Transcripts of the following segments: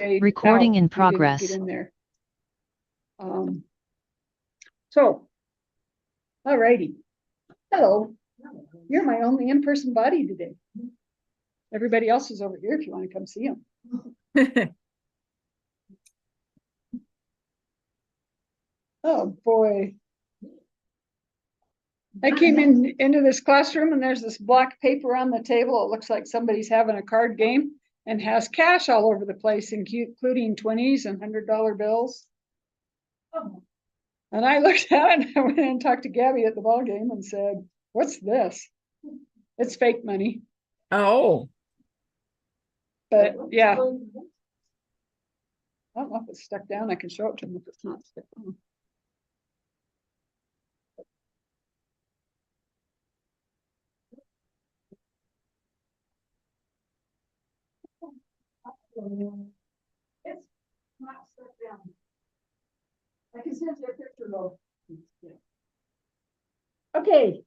Recording in Get progress. in there. So, all righty. Hello. You're my only in-person body today. Everybody else is over here if you want to come see them. Oh boy. I came into this classroom and there's this black paper on the table. It looks like somebody's having a card game and has cash all over the place, including 20s and $100 bills. And I looked at it and I went in and talked to Gabby at the ball game and said, "What's this?" It's fake money. Oh. But yeah. I don't know if it's stuck down. I can show it to them if it's not stuck down. It's not stuck down. I can send you a picture though. Okay.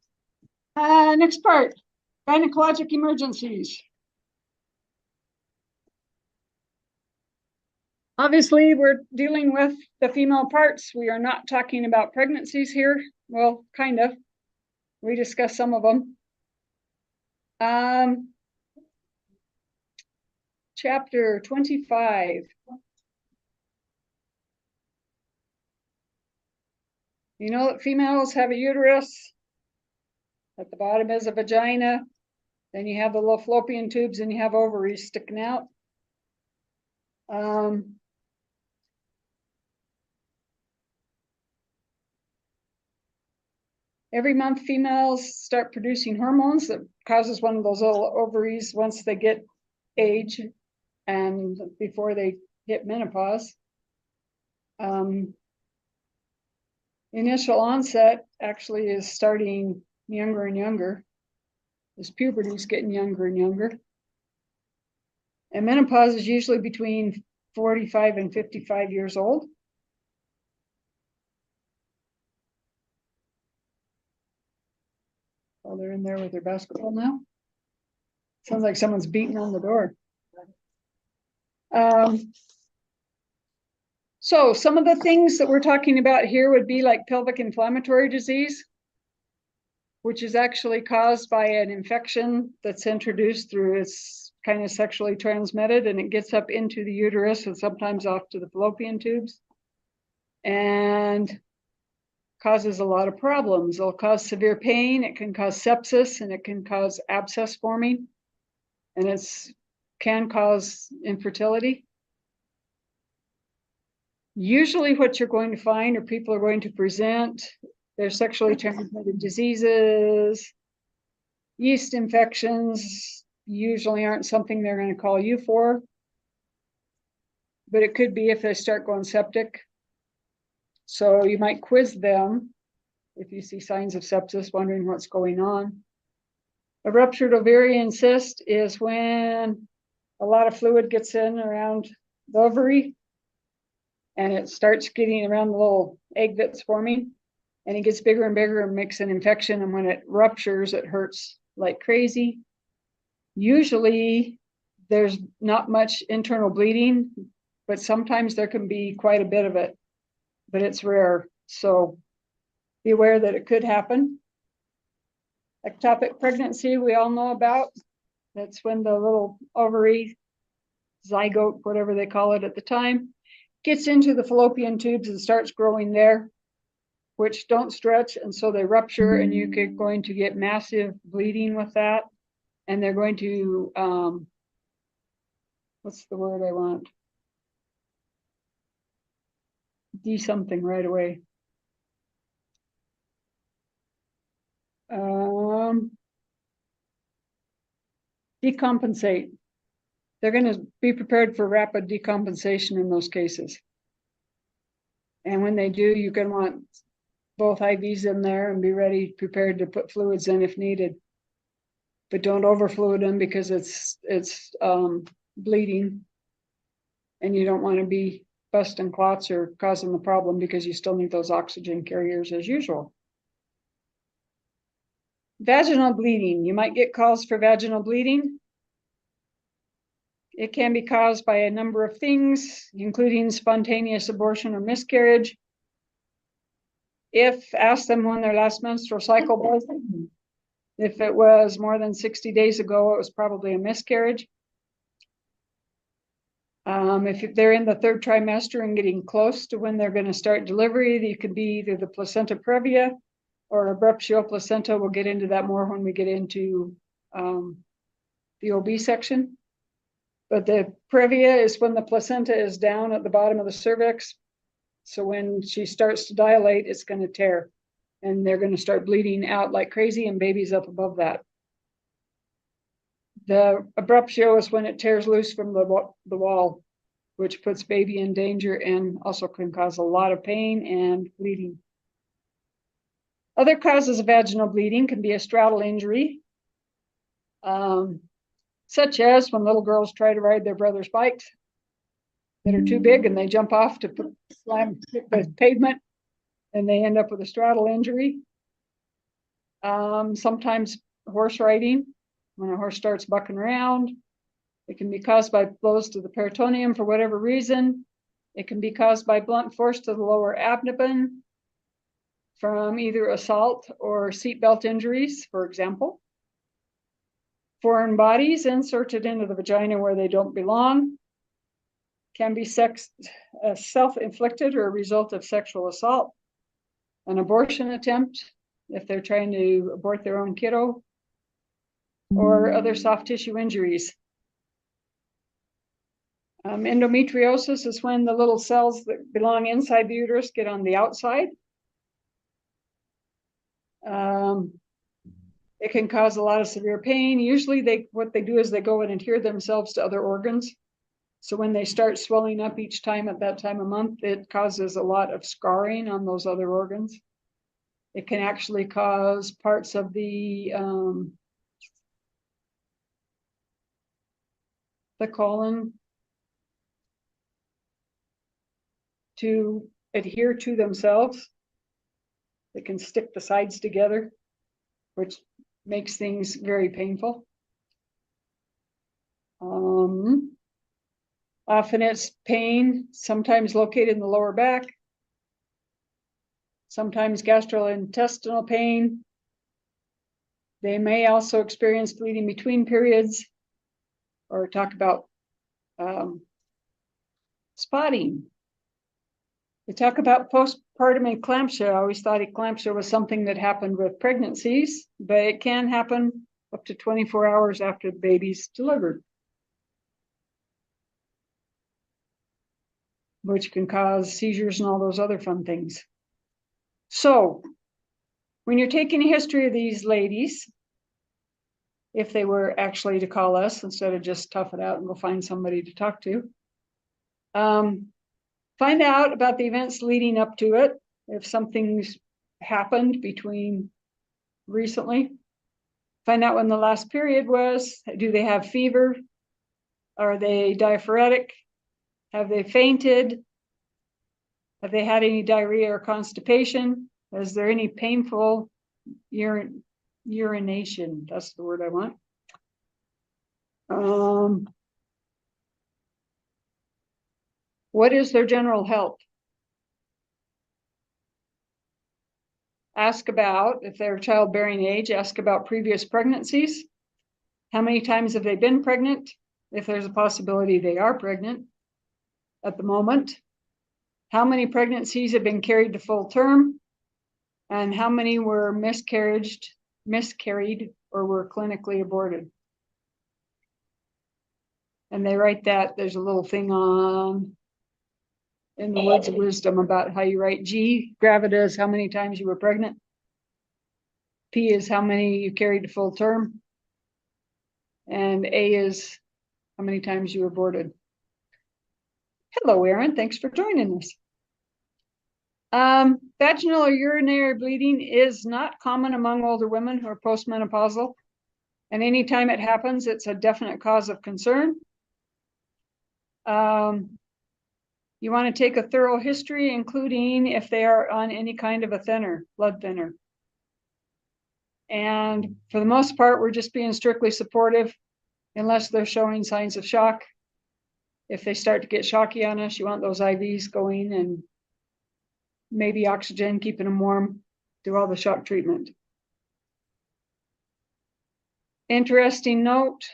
Next part, gynecologic emergencies. Obviously, we're dealing with the female parts. We are not talking about pregnancies here. Well, kind of. We discussed some of them. Chapter 25. You know that females have a uterus. At the bottom is a vagina. Then you have the little fallopian tubes and you have ovaries sticking out. Every month, females start producing hormones that causes one of those little ovaries once they get age and before they hit menopause. Initial onset actually is starting younger and younger. As puberty is getting younger and younger. And menopause is usually between 45 and 55 years old. Oh, they're in there with their basketball now. Sounds like someone's beating on the door. So some of the things that we're talking about here would be like pelvic inflammatory disease, which is actually caused by an infection that's introduced through it's kind of sexually transmitted, and it gets up into the uterus and sometimes off to the fallopian tubes and causes a lot of problems. It'll cause severe pain, it can cause sepsis, and it can cause abscess forming, and it's can cause infertility. Usually what you're going to find or people are going to present, they're sexually transmitted diseases, yeast infections usually aren't something they're going to call you for, but it could be if they start going septic. So you might quiz them if you see signs of sepsis, wondering what's going on. A ruptured ovarian cyst is when a lot of fluid gets in around the ovary and it starts getting around the little egg that's forming, and it gets bigger and bigger and makes an infection. And when it ruptures, it hurts like crazy. Usually there's not much internal bleeding, but sometimes there can be quite a bit of it, but it's rare. So be aware that it could happen. Ectopic pregnancy, we all know about. That's when the little ovary, zygote, whatever they call it at the time, gets into the fallopian tubes and starts growing there, which don't stretch, and so they rupture, and you're going to get massive bleeding with that. And they're going to, what's the word I want? Do something right away. Decompensate. They're going to be prepared for rapid decompensation in those cases. And when they do, you're going to want both IVs in there and be ready, prepared to put fluids in if needed. But don't overfluid them because it's bleeding, and you don't want to be busting clots or causing the problem because you still need those oxygen carriers as usual. Vaginal bleeding. You might get calls for vaginal bleeding. It can be caused by a number of things, including spontaneous abortion or miscarriage. If ask them when their last menstrual cycle was. If it was more than 60 days ago, it was probably a miscarriage. If they're in the third trimester and getting close to when they're going to start delivery, it could be either the placenta previa or abruptio placenta. We'll get into that more when we get into the OB section. But the previa is when the placenta is down at the bottom of the cervix. So when she starts to dilate, it's going to tear. And they're going to start bleeding out like crazy, and baby's up above that. The abruptio is when it tears loose from the wall, which puts baby in danger and also can cause a lot of pain and bleeding. Other causes of vaginal bleeding can be a straddle injury, such as when little girls try to ride their brother's bikes that are too big and they jump off to slam the pavement and they end up with a straddle injury. Sometimes horse riding, when a horse starts bucking around. It can be caused by blows to the peritoneum for whatever reason. It can be caused by blunt force to the lower abdomen from either assault or seatbelt injuries, for example. Foreign bodies inserted into the vagina where they don't belong can be self-inflicted or a result of sexual assault. An abortion attempt, if they're trying to abort their own kiddo, or other soft tissue injuries. Endometriosis is when the little cells that belong inside the uterus get on the outside. It can cause a lot of severe pain. Usually what they do is they go and adhere themselves to other organs. So when they start swelling up each time at that time of month, it causes a lot of scarring on those other organs. It can actually cause parts of the colon to adhere to themselves. They can stick the sides together, which makes things very painful. Often it's pain, sometimes located in the lower back, sometimes gastrointestinal pain. They may also experience bleeding between periods, or talk about spotting. They talk about postpartum eclampsia. I always thought eclampsia was something that happened with pregnancies, but it can happen up to 24 hours after the baby's delivered, which can cause seizures and all those other fun things. So when you're taking a history of these ladies, if they were actually to call us instead of just tough it out and go find somebody to talk to, find out about the events leading up to it. If something's happened between recently, find out when the last period was. Do they have fever? Are they diaphoretic? Have they fainted? Have they had any diarrhea or constipation? Is there any painful urination? That's the word I want. What is their general health? Ask about, if they're childbearing age, ask about previous pregnancies. How many times have they been pregnant? If there's a possibility they are pregnant at the moment. How many pregnancies have been carried to full term? And how many were miscarried or were clinically aborted? And they write that, there's a little thing on in the Words of Wisdom about how you write G. Gravida is how many times you were pregnant. P is how many you carried to full term. And A is how many times you were aborted. Hello, Erin. Thanks for joining us. Vaginal or urinary bleeding is not common among older women who are postmenopausal. And anytime it happens, it's a definite cause of concern. You want to take a thorough history, including if they are on any kind of a thinner, blood thinner. And for the most part, we're just being strictly supportive unless they're showing signs of shock If they start to get shocky on us, you want those IVs going and maybe oxygen, keeping them warm, do all the shock treatment. Interesting note,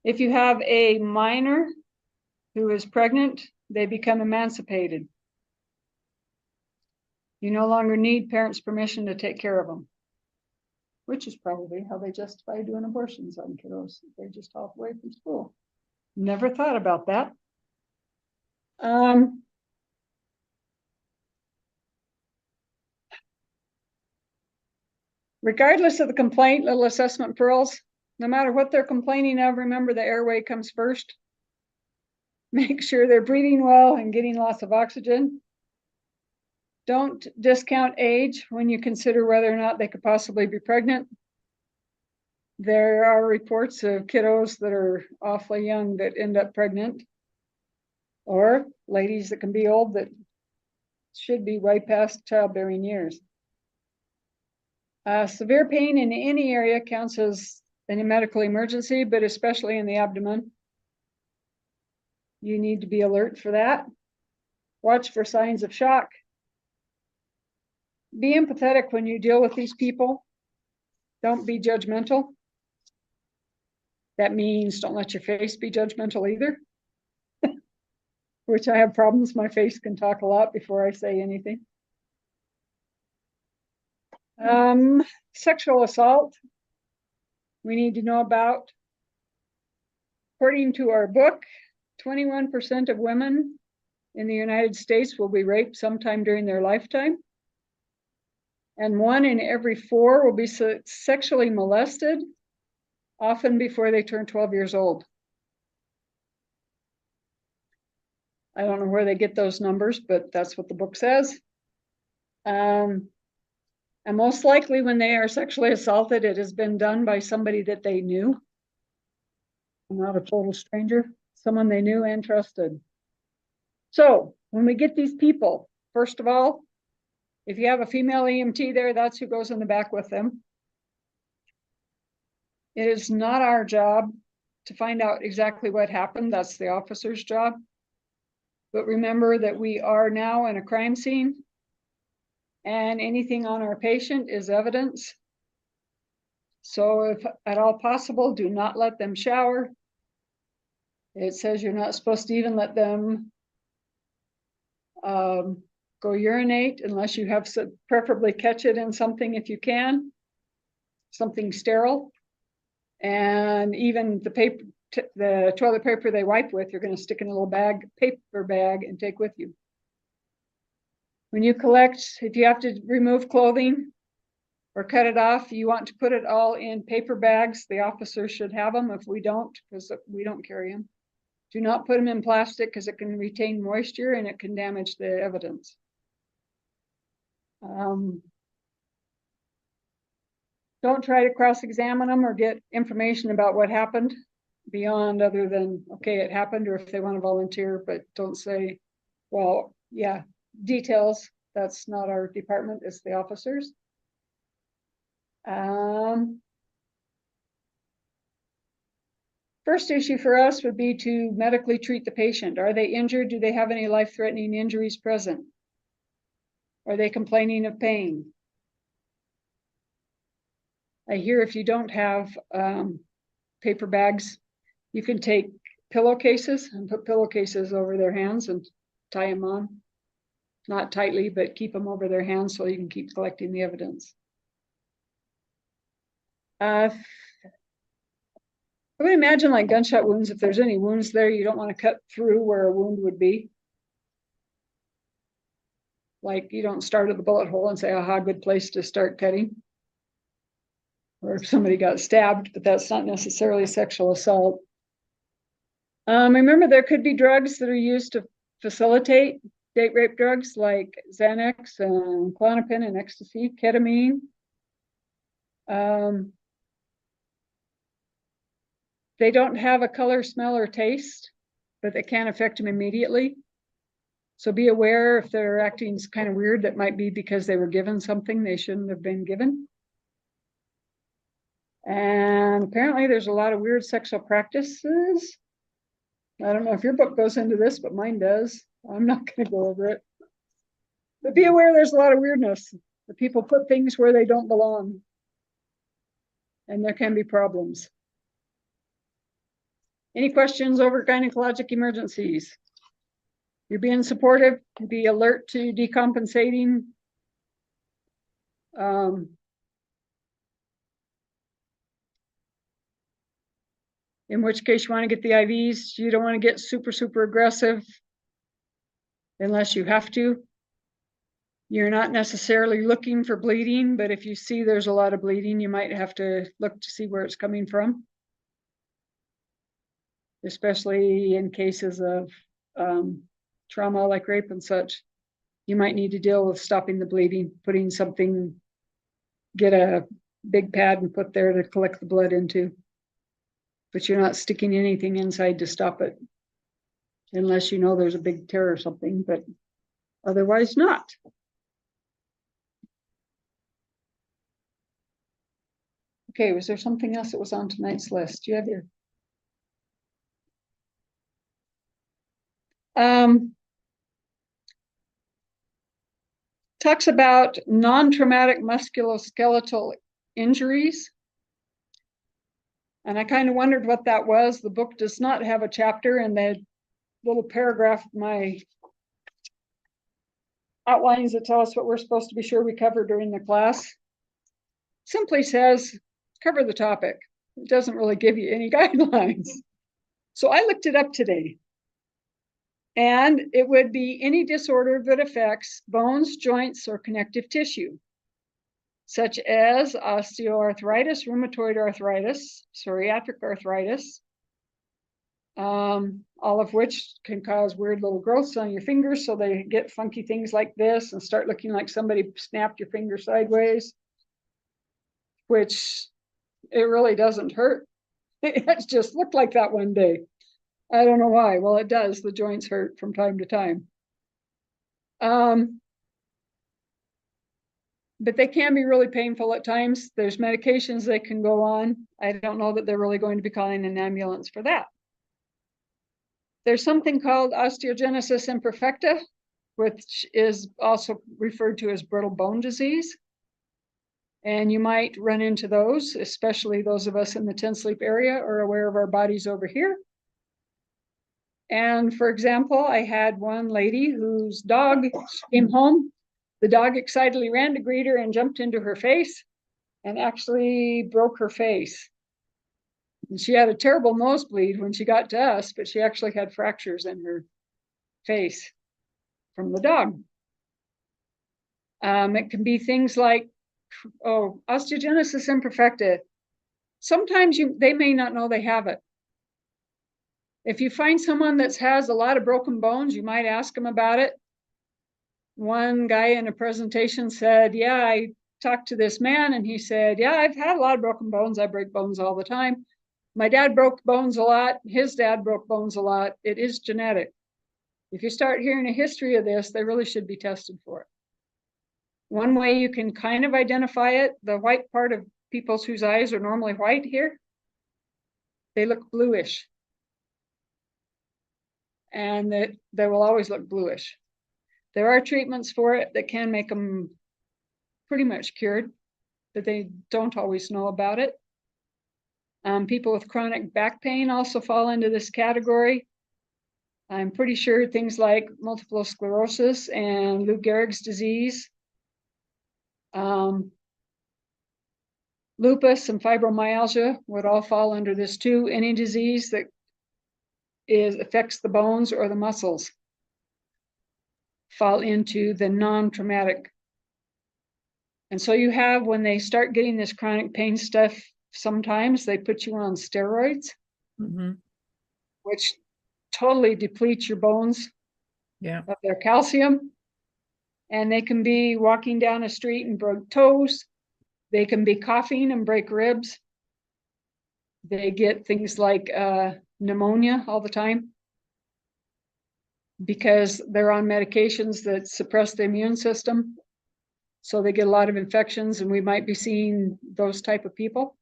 if you have a minor who is pregnant, they become emancipated. You no longer need parents' permission to take care of them, which is probably how they justify doing abortions on kiddos. They're just off away from school. Never thought about that. Regardless of the complaint, little assessment pearls, no matter what they're complaining of, remember the airway comes first. Make sure they're breathing well and getting lots of oxygen. Don't discount age when you consider whether or not they could possibly be pregnant. There are reports of kiddos that are awfully young that end up pregnant, or ladies that can be old that should be way past childbearing years. Severe pain in any area counts as a medical emergency, but especially in the abdomen. You need to be alert for that. Watch for signs of shock. Be empathetic when you deal with these people. Don't be judgmental. That means don't let your face be judgmental either, which I have problems. My face can talk a lot before I say anything. Sexual assault, we need to know about. According to our book, 21% of women in the United States will be raped sometime during their lifetime. And 1 in every 4 will be sexually molested, often before they turn 12 years old. I don't know where they get those numbers, but that's what the book says. And most likely when they are sexually assaulted, it has been done by somebody that they knew. Not a total stranger, someone they knew and trusted. So when we get these people, first of all, if you have a female EMT there, that's who goes in the back with them. It is not our job to find out exactly what happened. That's the officer's job. But remember that we are now in a crime scene, and anything on our patient is evidence. So if at all possible, do not let them shower. It says you're not supposed to even let them go urinate unless you have to preferably catch it in something if you can, something sterile. And even the paper, the toilet paper they wipe with, you're going to stick in a little bag, paper bag, and take with you. When you collect, if you have to remove clothing or cut it off, you want to put it all in paper bags. The officers should have them if we don't, because we don't carry them. Do not put them in plastic because it can retain moisture and it can damage the evidence. Don't try to cross-examine them or get information about what happened beyond other than, okay, it happened, or if they want to volunteer, but don't say, well, yeah, details. That's not our department, it's the officers. First issue for us would be to medically treat the patient. Are they injured? Do they have any life-threatening injuries present? Are they complaining of pain? I hear if you don't have paper bags, you can take pillowcases and put pillowcases over their hands and tie them on. Not tightly, but keep them over their hands so you can keep collecting the evidence. I would imagine like gunshot wounds, if there's any wounds there, you don't want to cut through where a wound would be. Like you don't start at the bullet hole and say, aha, good place to start cutting. Or if somebody got stabbed, but that's not necessarily sexual assault. Remember, there could be drugs that are used to facilitate date rape drugs like Xanax and Klonopin and ecstasy, ketamine. They don't have a color, smell, or taste, but they can affect them immediately. So be aware if they're acting kind of weird, that might be because they were given something they shouldn't have been given. And apparently there's a lot of weird sexual practices I don't know if your book goes into this, but mine does. I'm not going to go over it. But be aware there's a lot of weirdness. The people put things where they don't belong. And there can be problems. Any questions over gynecologic emergencies? You're being supportive, be alert to decompensating. In which case you want to get the IVs. You don't want to get super, super aggressive unless you have to. You're not necessarily looking for bleeding, but if you see there's a lot of bleeding, you might have to look to see where it's coming from. Especially in cases of trauma like rape and such. You might need to deal with stopping the bleeding, putting something, get a big pad and put there to collect the blood into. But you're not sticking anything inside to stop it. Unless you know there's a big tear or something, but otherwise not. Okay, was there something else that was on tonight's list? Do you have your talks about non-traumatic musculoskeletal injuries. And I kind of wondered what that was. The book does not have a chapter, and the little paragraph, my outlines that tell us what we're supposed to be sure we cover during the class, simply says, cover the topic. It doesn't really give you any guidelines. So I looked it up today. And it would be any disorder that affects bones, joints, or connective tissue, such as osteoarthritis, rheumatoid arthritis, psoriatic arthritis, all of which can cause weird little growths on your fingers, so they get funky things like this and start looking like somebody snapped your finger sideways, which it really doesn't hurt. It just looked like that one day. I don't know why. Well, it does. The joints hurt from time to time. But they can be really painful at times. There's medications they can go on. I don't know that they're really going to be calling an ambulance for that. There's something called osteogenesis imperfecta, which is also referred to as brittle bone disease. And you might run into those, especially those of us in the 10 sleep area are aware of our bodies over here. And for example, I had one lady whose dog came home. The dog excitedly ran to greet her and jumped into her face and actually broke her face. And she had a terrible nosebleed when she got to us, but she actually had fractures in her face from the dog. It can be things like, osteogenesis imperfecta. Sometimes they may not know they have it. If you find someone that has a lot of broken bones, you might ask them about it. One guy in a presentation said, yeah, I talked to this man and he said, yeah, I've had a lot of broken bones. I break bones all the time. My dad broke bones a lot. His dad broke bones a lot. It is genetic. If you start hearing a history of this, they really should be tested for it. One way you can kind of identify it, the white part of people whose eyes are normally white here, they look bluish. And they will always look bluish. There are treatments for it that can make them pretty much cured, but they don't always know about it. People with chronic back pain also fall into this category. I'm pretty sure things like multiple sclerosis and Lou Gehrig's disease, lupus and fibromyalgia would all fall under this too. Any disease that affects the bones or the muscles fall into the non-traumatic. And so you have, when they start getting this chronic pain stuff, sometimes they put you on steroids, which totally depletes your bones of their calcium. And they can be walking down a street and broke toes. They can be coughing and break ribs. They get things like pneumonia all the time because they're on medications that suppress the immune system. So they get a lot of infections, and we might be seeing those type of people.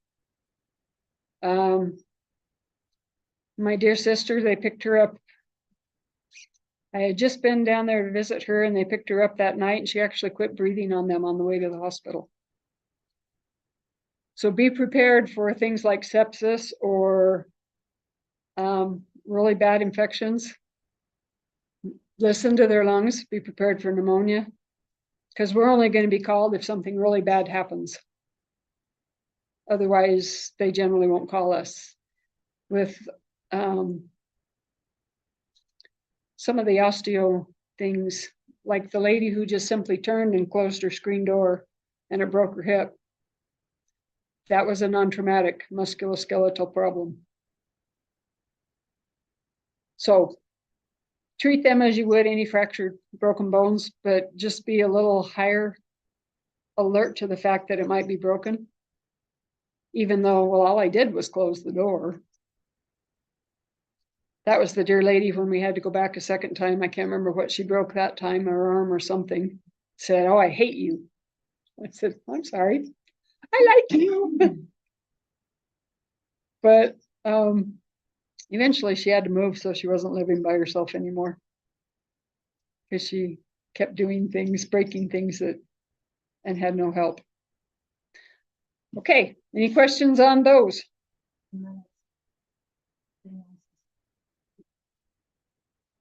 My dear sister, they picked her up. I had just been down there to visit her, and they picked her up that night, and she actually quit breathing on them on the way to the hospital. So be prepared for things like sepsis or really bad infections. Listen to their lungs, be prepared for pneumonia, because we're only going to be called if something really bad happens. Otherwise, they generally won't call us. With some of the osteo things, like the lady who just simply turned and closed her screen door and it broke her hip, that was a non-traumatic musculoskeletal problem. So treat them as you would any fractured, broken bones, but just be a little higher alert to the fact that it might be broken. Even though, well, all I did was close the door. That was the dear lady when we had to go back a second time. I can't remember what she broke that time, her arm or something. Said, "Oh, I hate you." I said, "I'm sorry. I like you." But eventually she had to move, so she wasn't living by herself anymore. Because she kept doing things, breaking things and had no help. Okay, any questions on those?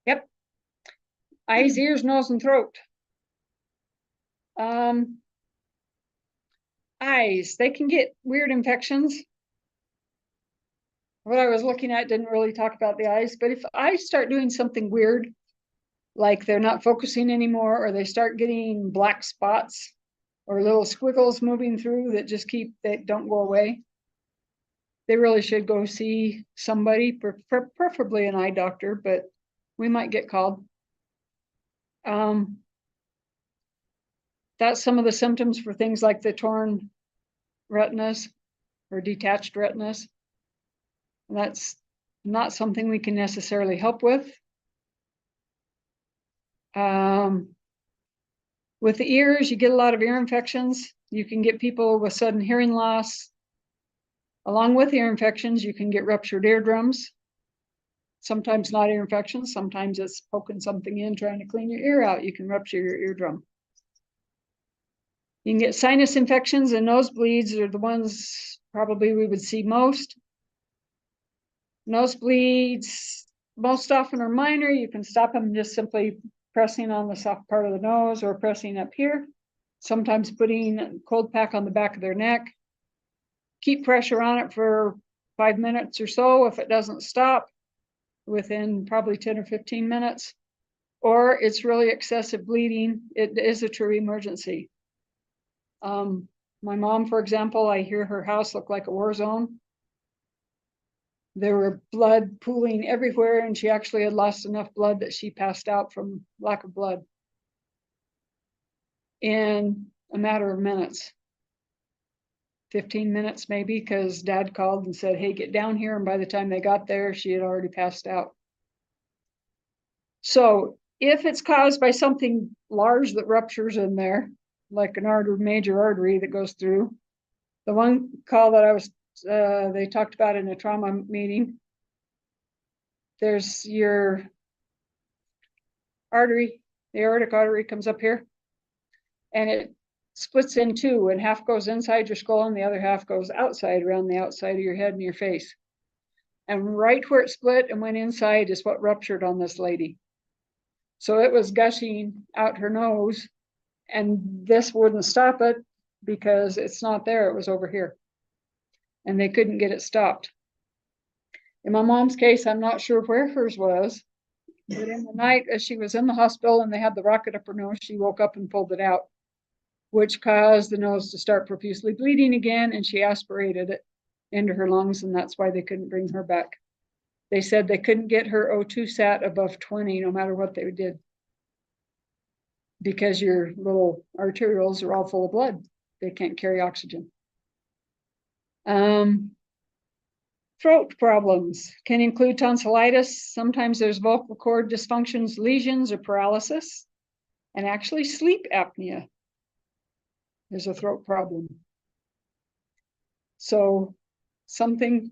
Yep. Eyes, ears, nose, and throat. Eyes, they can get weird infections. What I was looking at didn't really talk about the eyes, but if eyes start doing something weird, like they're not focusing anymore, or they start getting black spots or little squiggles moving through that just that don't go away, they really should go see somebody, preferably an eye doctor, but we might get called. That's some of the symptoms for things like the torn retinas or detached retinas. And that's not something we can necessarily help with. With the ears, you get a lot of ear infections. You can get people with sudden hearing loss. Along with ear infections, you can get ruptured eardrums. Sometimes not ear infections, sometimes it's poking something in, trying to clean your ear out. You can rupture your eardrum. You can get sinus infections, and nosebleeds are the ones probably we would see most. Nosebleeds most often are minor. You can stop them just simply pressing on the soft part of the nose or pressing up here. Sometimes putting a cold pack on the back of their neck. Keep pressure on it for 5 minutes or so. If it doesn't stop within probably 10 or 15 minutes, or it's really excessive bleeding, it is a true emergency. My mom, for example, I hear her house look like a war zone. There were blood pooling everywhere, and she actually had lost enough blood that she passed out from lack of blood in a matter of minutes. 15 minutes maybe, because Dad called and said, "Hey, get down here." And by the time they got there, she had already passed out. So if it's caused by something large that ruptures in there, like an artery, major artery that goes through, the one call that I was, they talked about in a trauma meeting, there's your artery, the aortic artery comes up here, and it splits in two, and half goes inside your skull and the other half goes outside, around the outside of your head and your face. And right where it split and went inside is what ruptured on this lady. So it was gushing out her nose, and this wouldn't stop it because it's not there, it was over here. And they couldn't get it stopped. In my mom's case, I'm not sure where hers was, but in the night as she was in the hospital and they had the rocket up her nose, she woke up and pulled it out, which caused the nose to start profusely bleeding again, and she aspirated it into her lungs, and that's why they couldn't bring her back. They said they couldn't get her O2 sat above 20 no matter what they did, because your little arterioles are all full of blood. They can't carry oxygen. Throat problems can include tonsillitis. Sometimes there's vocal cord dysfunctions, lesions, or paralysis, and actually sleep apnea is a throat problem. So something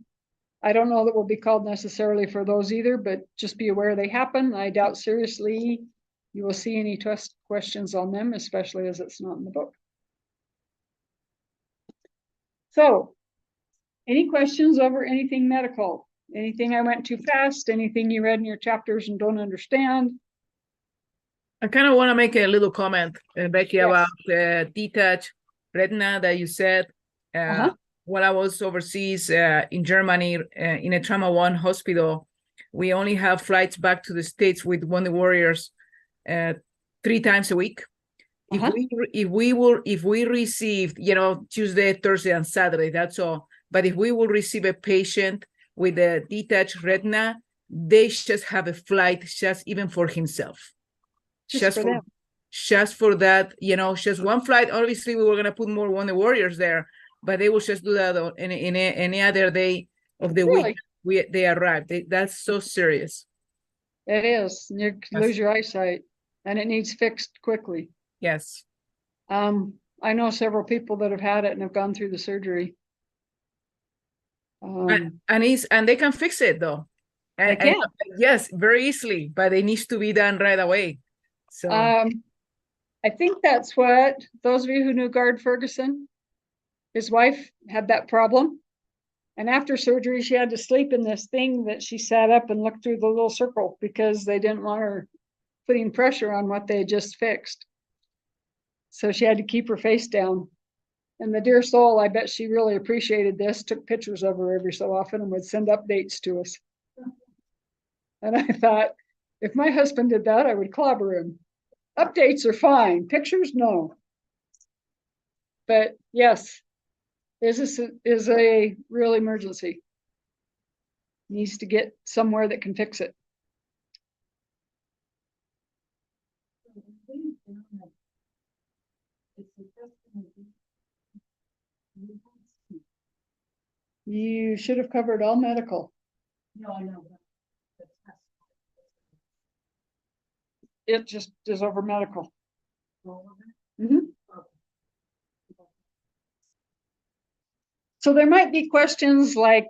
I don't know that we'll be called necessarily for those either, but just be aware they happen. I doubt seriously you will see any test questions on them, especially as it's not in the book. So, any questions over anything medical? Anything I went too fast? Anything you read in your chapters and don't understand? I kind of want to make a little comment, Becky, Yes. about detached retina that you said. When I was overseas in Germany in a Trauma One hospital, we only have flights back to the States with Wonder Warriors 3 times a week. If we received, Tuesday, Thursday, and Saturday, that's all. But if we will receive a patient with a detached retina, they just have a flight just even for himself. Just for them. Just for that, just one flight. Obviously, we were gonna put more Wonder Warriors there, but they will just do that on any other day of the week. They arrive. That's so serious. It is. You lose your eyesight, and it needs fixed quickly. Yes. I know several people that have had it and have gone through the surgery. And they can fix it though. They can. Yes, very easily, but it needs to be done right away. So I think that's what those of you who knew Guard Ferguson, his wife had that problem. And after surgery, she had to sleep in this thing that she sat up and looked through the little circle because they didn't want her putting pressure on what they had just fixed. So she had to keep her face down. And the dear soul, I bet she really appreciated this, took pictures of her every so often and would send updates to us. And I thought, if my husband did that, I would clobber him. Updates are fine, pictures, no. But yes, this is a real emergency. Needs to get somewhere that can fix it. You should have covered all medical. No, I know. It just is over medical. So there might be questions like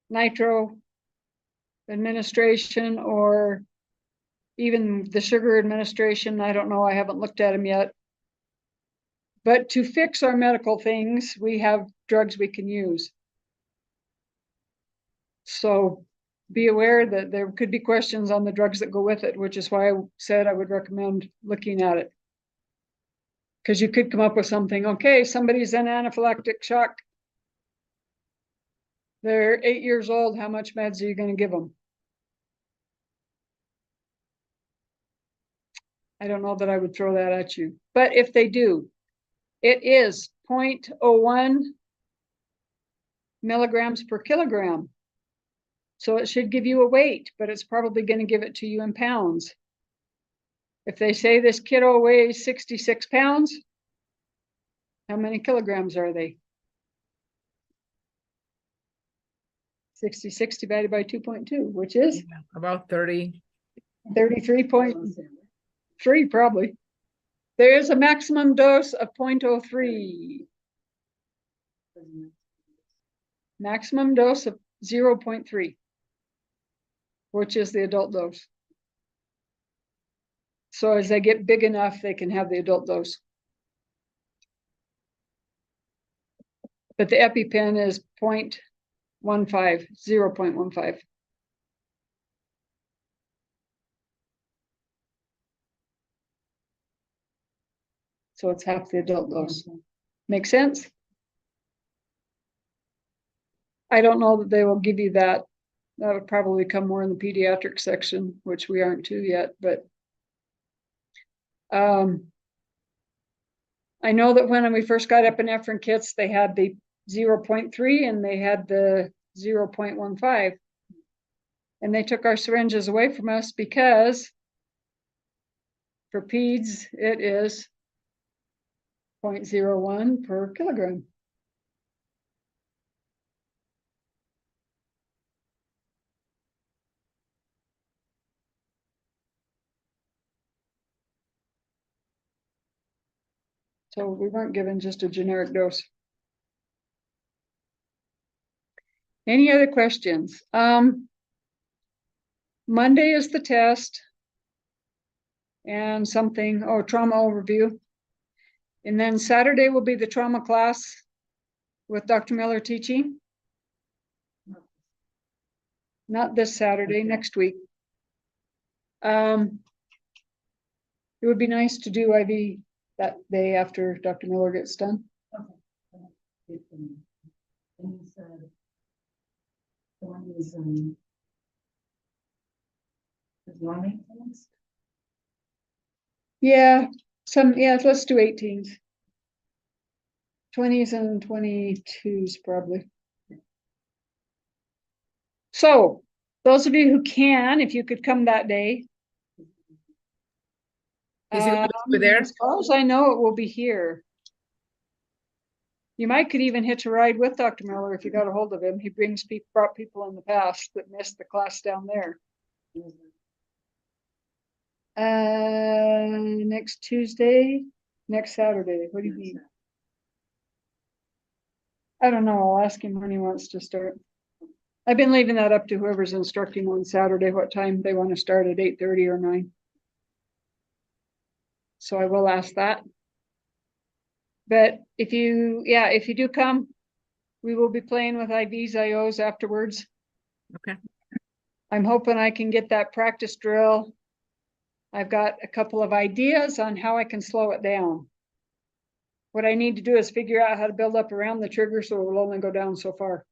nitro administration or even the sugar administration. I don't know. I haven't looked at them yet. But to fix our medical things, we have drugs we can use. So be aware that there could be questions on the drugs that go with it, which is why I said I would recommend looking at it. Because you could come up with something, okay, somebody's in anaphylactic shock. They're 8 years old. How much meds are you going to give them? I don't know that I would throw that at you. But if they do, it is 0.01 milligrams per kilogram. So it should give you a weight, but it's probably going to give it to you in pounds. If they say this kiddo weighs 66 pounds, how many kilograms are they? 66 divided by 2.2, which is? About 30. 33.3 probably. There is a maximum dose of 0.03. Maximum dose of 0.3, which is the adult dose. So as they get big enough, they can have the adult dose. But the EpiPen is 0.15, 0.15. So it's half the adult dose. Make sense? I don't know that they will give you that. That would probably come more in the pediatric section, which we aren't to yet, but I know that when we first got epinephrine kits, they had the 0.3 and they had the 0.15. And they took our syringes away from us because for peds, it is 0.01 per kilogram. So we weren't given just a generic dose. Any other questions? Monday is the test. And something, trauma overview. And then Saturday will be the trauma class with Dr. Miller teaching. Not this Saturday, next week. It would be nice to do IV that day after Dr. Miller gets done. And you said the one is Wyoming next? Yeah, let's do 18s. 20s and 22s probably. So those of you who can, if you could come that day. Is it gonna be there? As far as I know, it will be here. You could even hitch a ride with Dr. Miller if you got a hold of him. He brought people in the past that missed the class down there. Next Tuesday, next Saturday. What do you mean? I don't know. I'll ask him when he wants to start. I've been leaving that up to whoever's instructing on Saturday, what time they want to start at 8:30 or 9. So I will ask that. But if you do come, we will be playing with IVs, IOs afterwards. Okay. I'm hoping I can get that practice drill. I've got a couple of ideas on how I can slow it down. What I need to do is figure out how to build up around the trigger so it will only go down so far.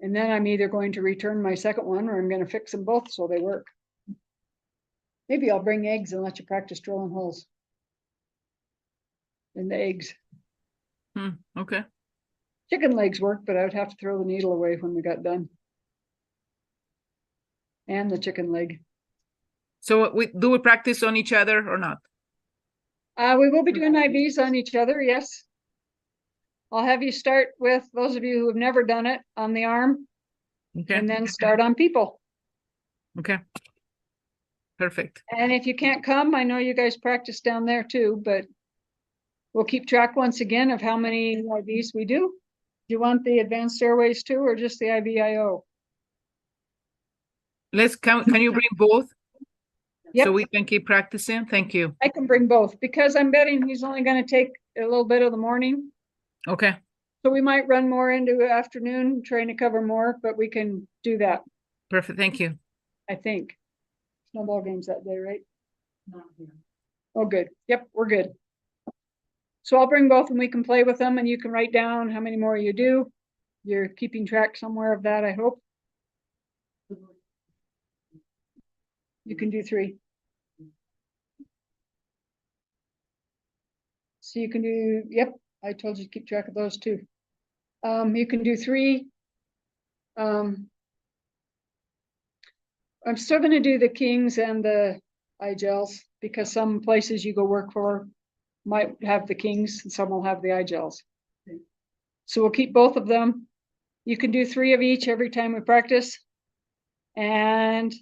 And then I'm either going to return my second one or I'm going to fix them both so they work. Maybe I'll bring eggs and let you practice drilling holes in the eggs. Okay. Chicken legs work, but I would have to throw the needle away when we got done. And the chicken leg. So we practice on each other or not? We will be doing IVs on each other, yes. I'll have you start with those of you who have never done it on the arm. Okay. And then start on people. Okay. Perfect. And if you can't come, I know you guys practice down there too, but we'll keep track once again of how many IVs we do. Do you want the advanced airways too, or just the IVIO? Can you bring both? Yep. So we can keep practicing? Thank you. I can bring both because I'm betting he's only going to take a little bit of the morning. Okay. So we might run more into afternoon, trying to cover more, but we can do that. Perfect. Thank you. I think. Snowball games that day, right? Not here. Oh, good. Yep, we're good. So I'll bring both and we can play with them and you can write down how many more you do. You're keeping track somewhere of that, I hope. You can do 3. So you can do, yep, I told you to keep track of those too. You can do 3. I'm still going to do the Kings and the iGels because some places you go work for might have the Kings and some will have the iGels. So we'll keep both of them. You can do 3 of each every time we practice. And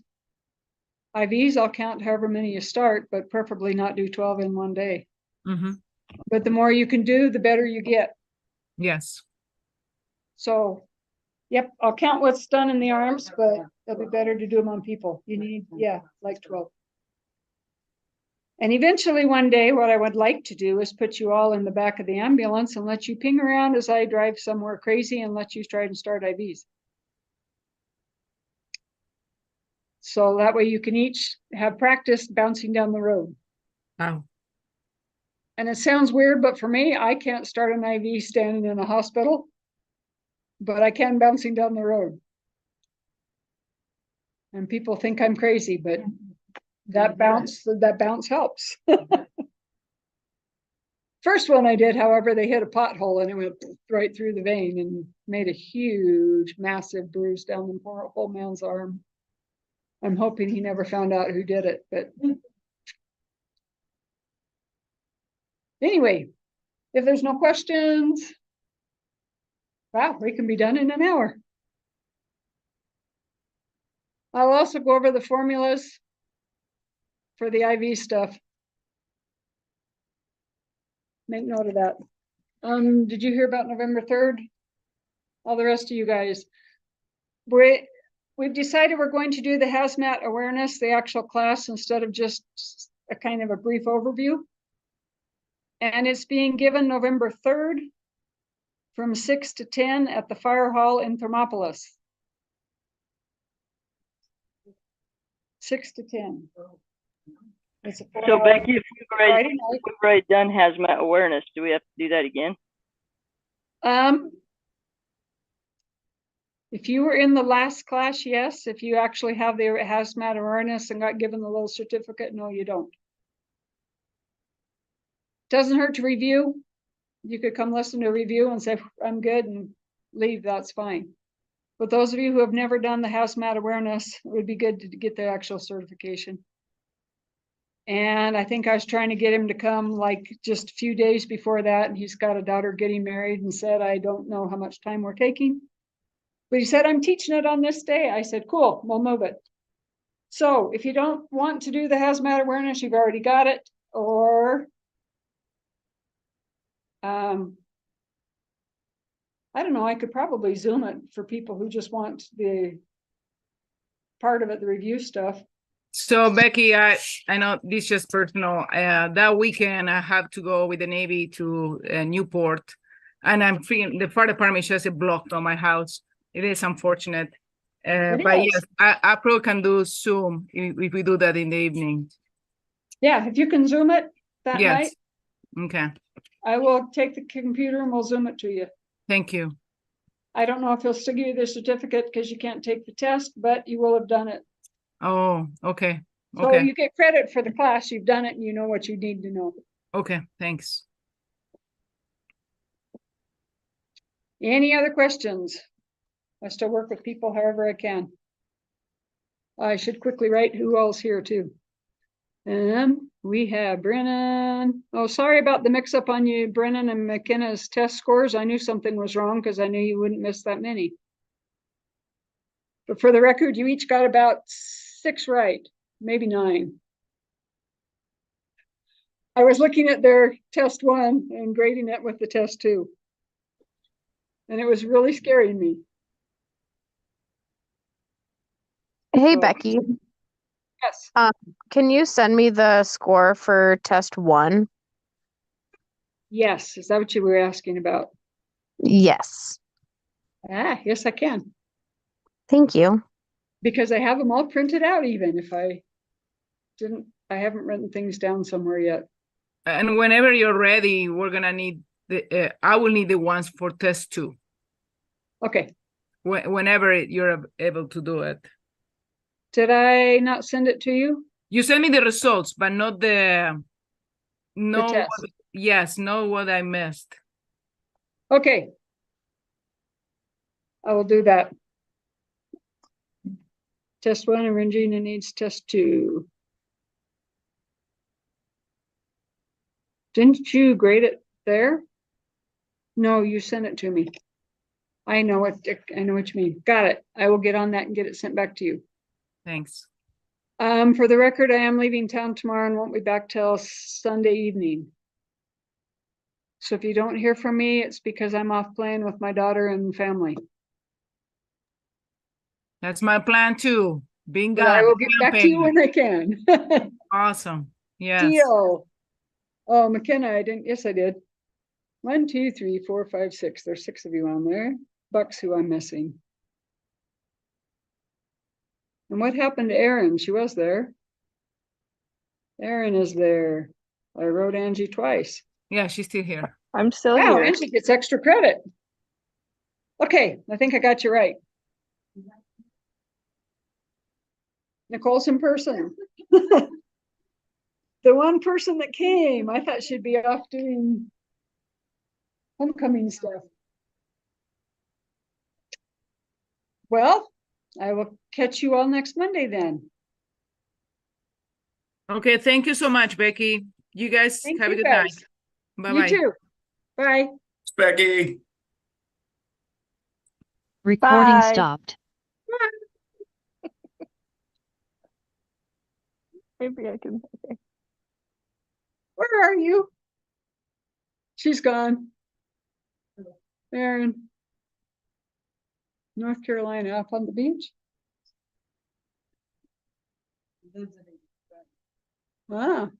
IVs, I'll count however many you start, but preferably not do 12 in one day. Mm-hmm. But the more you can do, the better you get. Yes. So, yep, I'll count what's done in the arms, but it'll be better to do them on people. You need, like 12. And eventually one day, what I would like to do is put you all in the back of the ambulance and let you ping around as I drive somewhere crazy and let you try and start IVs. So that way you can each have practice bouncing down the road. Wow. And it sounds weird, but for me, I can't start an IV standing in a hospital, but I can bouncing down the road. And people think I'm crazy, but that bounce helps. First one I did, however, they hit a pothole and it went right through the vein and made a huge, massive bruise down the whole man's arm. I'm hoping he never found out who did it, but anyway, if there's no questions, wow, we can be done in an hour. I'll also go over the formulas for the IV stuff. Make note of that. Did you hear about November 3rd? All the rest of you guys. We've decided we're going to do the hazmat awareness, the actual class, instead of just a kind of a brief overview. And it's being given November 3rd from 6 to 10 at the fire hall in Thermopolis. 6 to 10. It's a So Becky, if Friday night. we've already done hazmat awareness, do we have to do that again? If you were in the last class, yes. If you actually have the hazmat awareness and got given the little certificate, no, you don't. Doesn't hurt to review. You could come listen to a review and say, I'm good, and leave, that's fine. But those of you who have never done the hazmat awareness, it would be good to get the actual certification. And I think I was trying to get him to come like just a few days before that. And he's got a daughter getting married and said, I don't know how much time we're taking. But he said, I'm teaching it on this day. I said, cool, we'll move it. So if you don't want to do the hazmat awareness, you've already got it. Or I don't know, I could probably Zoom it for people who just want the part of it, the review stuff. So Becky, I know this is just personal. That weekend I have to go with the Navy to Newport, and I'm free. The fire department just blocked on my house. It is unfortunate, but yes, I probably can do Zoom if we do that in the evening. Yeah, if you can Zoom it that night. Okay. I will take the computer and we'll Zoom it to you. Thank you. I don't know if he'll still give you the certificate because you can't take the test, but you will have done it. Oh, okay. So Okay. you get credit for the class. You've done it and you know what you need to know. Okay, thanks. Any other questions? I still work with people however I can. I should quickly write who else here too. We have Brennan. Oh, sorry about the mix up on you, Brennan and McKenna's test scores. I knew something was wrong because I knew you wouldn't miss that many. But for the record, you each got about 6 right, maybe 9. I was looking at their test 1 and grading it with the test 2. And it was really scaring me. Hey, So, Becky, yes. can you send me the score for test 1? Yes. Is that what you were asking about? Yes. Yes, I can. Thank you. Because I have them all printed out, even if I haven't written things down somewhere yet. And whenever you're ready, we're gonna need I will need the ones for test 2. Okay. Whenever you're able to do it. Did I not send it to you? You send me the results, but not the test. Yes, know what I missed. Okay. I will do that. Test 1 and Regina needs test 2. Didn't you grade it there? No, you sent it to me. I know what you mean. Got it. I will get on that and get it sent back to you. Thanks. For the record, I am leaving town tomorrow and won't be back till Sunday evening. So if you don't hear from me, it's because I'm off playing with my daughter and family. That's my plan too. Being But gone. I will get back to you when I can. Awesome. Yes. Deal. Oh, McKenna, I didn't. Yes, I did. 1, 2, 3, 4, 5, 6. There's 6 of you on there. Bucks who I'm missing. And what happened to Erin? She was there. Erin is there. I wrote Angie twice. Yeah, she's still here. I'm still Wow, here. Angie gets extra credit. Okay, I think I got you right. Nicole's in person. The one person that came, I thought she'd be off doing homecoming stuff. Well, I will catch you all next Monday then. Okay, thank you so much, Becky. You guys Thank have you a good guys. night. You Bye-bye. too. Bye. Becky. Recording Bye. stopped. Maybe I can. Where are you? She's gone. Aaron. North Carolina, up on the beach. Visiting. Wow.